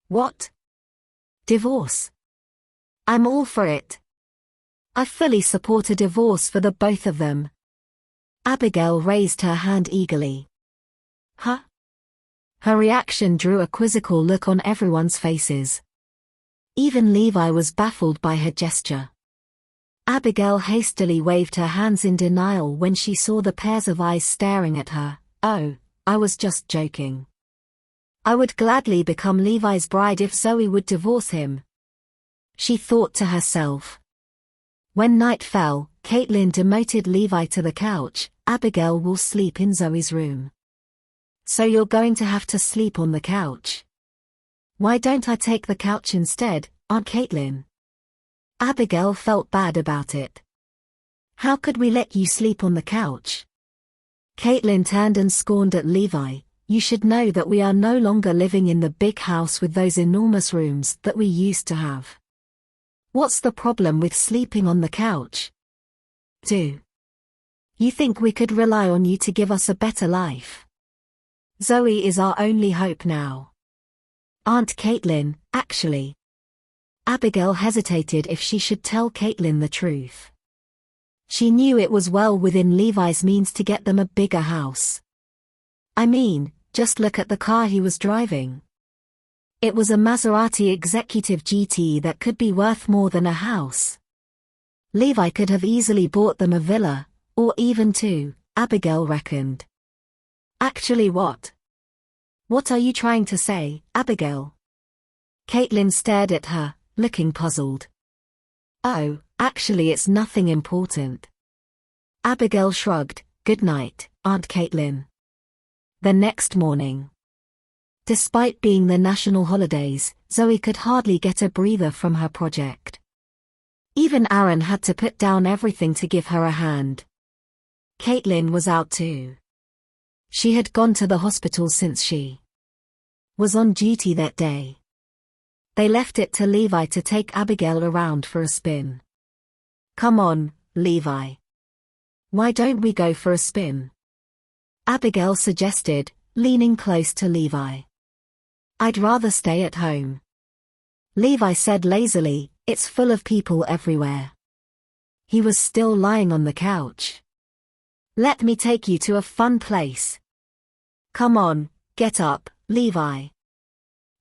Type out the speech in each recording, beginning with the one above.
What? Divorce? I'm all for it. I fully support a divorce for the both of them. Abigail raised her hand eagerly. Huh? Her reaction drew a quizzical look on everyone's faces. Even Levi was baffled by her gesture. Abigail hastily waved her hands in denial when she saw the pairs of eyes staring at her. Oh, I was just joking. I would gladly become Levi's bride if Zoe would divorce him. She thought to herself. When night fell, Caitlin demoted Levi to the couch. Abigail will sleep in Zoe's room. So you're going to have to sleep on the couch. Why don't I take the couch instead, Aunt Caitlin? Abigail felt bad about it. How could we let you sleep on the couch? Caitlin turned and scorned at Levi. You should know that we are no longer living in the big house with those enormous rooms that we used to have. What's the problem with sleeping on the couch? Do you think we could rely on you to give us a better life? Zoe is our only hope now. Aunt Caitlin, actually. Abigail hesitated if she should tell Caitlin the truth. She knew it was well within Levi's means to get them a bigger house. I mean, just look at the car he was driving. It was a Maserati Executive GT that could be worth more than a house. Levi could have easily bought them a villa, or even two, Abigail reckoned. Actually what? What are you trying to say, Abigail? Caitlin stared at her, looking puzzled. Oh, actually it's nothing important. Abigail shrugged. Good night, Aunt Caitlin. The next morning. Despite being the national holidays, Zoe could hardly get a breather from her project. Even Aaron had to put down everything to give her a hand. Caitlin was out too. She had gone to the hospital since she was on duty that day. They left it to Levi to take Abigail around for a spin. Come on, Levi. Why don't we go for a spin? Abigail suggested, leaning close to Levi. I'd rather stay at home. Levi said lazily, it's full of people everywhere. He was still lying on the couch. Let me take you to a fun place. Come on, get up, Levi.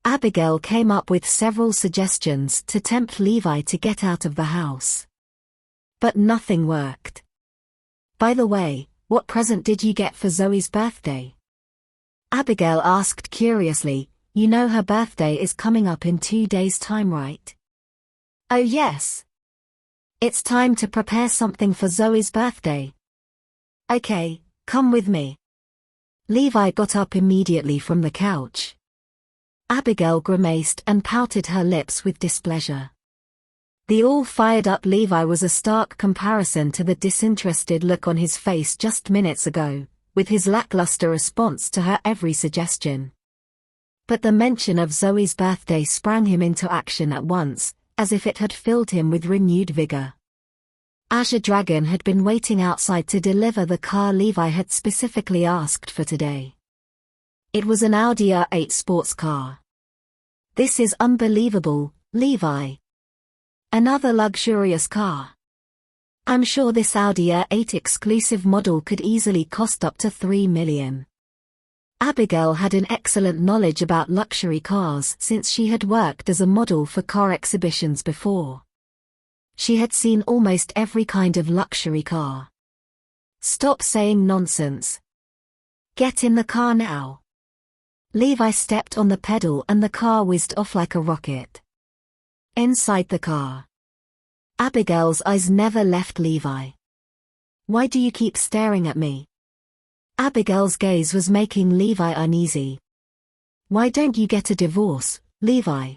Abigail came up with several suggestions to tempt Levi to get out of the house. But nothing worked. By the way, what present did you get for Zoe's birthday? Abigail asked curiously. You know her birthday is coming up in 2 days' time, right? Oh yes. It's time to prepare something for Zoe's birthday. Okay, come with me. Levi got up immediately from the couch. Abigail grimaced and pouted her lips with displeasure. The all-fired-up Levi was a stark comparison to the disinterested look on his face just minutes ago, with his lackluster response to her every suggestion. But the mention of Zoe's birthday sprang him into action at once, as if it had filled him with renewed vigor. Azure Dragon had been waiting outside to deliver the car Levi had specifically asked for today. It was an Audi R8 sports car. This is unbelievable, Levi. Another luxurious car. I'm sure this Audi R8 exclusive model could easily cost up to $3 million. Abigail had an excellent knowledge about luxury cars since she had worked as a model for car exhibitions before. She had seen almost every kind of luxury car. Stop saying nonsense. Get in the car now. Levi stepped on the pedal and the car whizzed off like a rocket. Inside the car. Abigail's eyes never left Levi. Why do you keep staring at me? Abigail's gaze was making Levi uneasy. Why don't you get a divorce, Levi?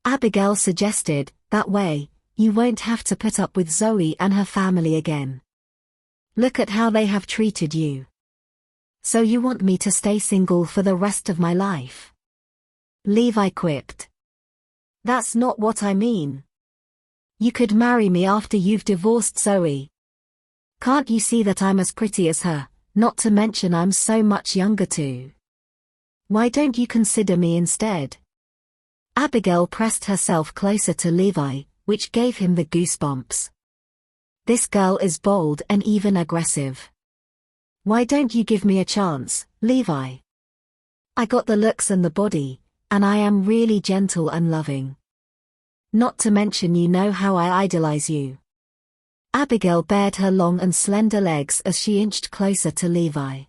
Abigail suggested, that way, you won't have to put up with Zoe and her family again. Look at how they have treated you. So you want me to stay single for the rest of my life? Levi quipped. That's not what I mean. You could marry me after you've divorced Zoe. Can't you see that I'm as pretty as her, not to mention I'm so much younger too? Why don't you consider me instead? Abigail pressed herself closer to Levi, which gave him the goosebumps. This girl is bold and even aggressive. Why don't you give me a chance, Levi? I got the looks and the body, and I am really gentle and loving. Not to mention you know how I idolize you. Abigail bared her long and slender legs as she inched closer to Levi.